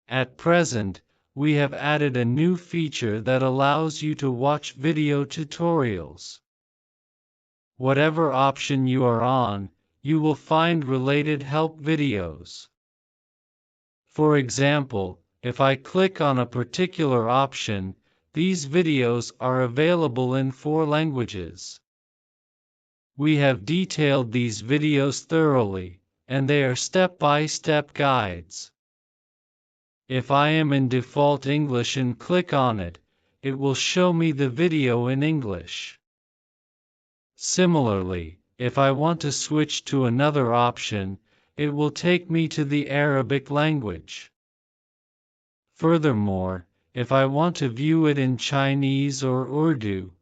At present, we have added a new feature that allows you to watch video tutorials. Whatever option you are on, you will find related help videos. For example, if I click on a particular option, these videos are available in 4 languages. We have detailed these videos thoroughly, and they are step-by-step guides. If I am in default English and click on it, it will show me the video in English. Similarly, if I want to switch to another option, it will take me to the Arabic language. Furthermore, if I want to view it in Chinese or Urdu,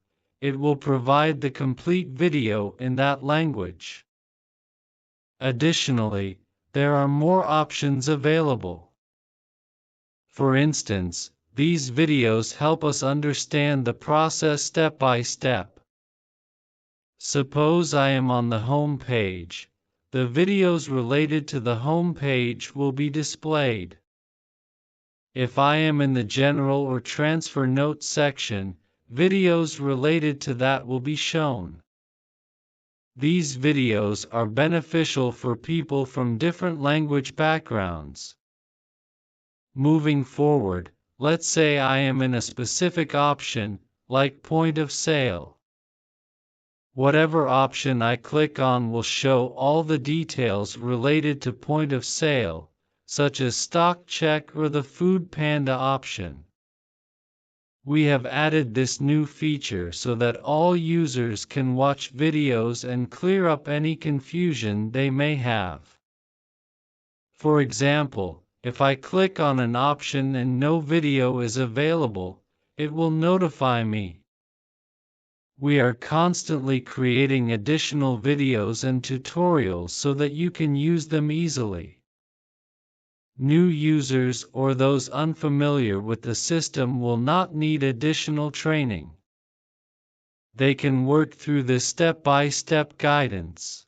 it will provide the complete video in that language. Additionally, there are more options available. For instance, these videos help us understand the process step by step. Suppose I am on the home page. The videos related to the home page will be displayed. If I am in the General or Transfer Notes section, videos related to that will be shown. These videos are beneficial for people from different language backgrounds. Moving forward, let's say I am in a specific option, like point of sale. Whatever option I click on will show all the details related to point of sale, such as stock check or the Food Panda option. We have added this new feature so that all users can watch videos and clear up any confusion they may have. For example, if I click on an option and no video is available, it will notify me. We are constantly creating additional videos and tutorials so that you can use them easily. New users or those unfamiliar with the system will not need additional training. They can work through this step-by-step guidance.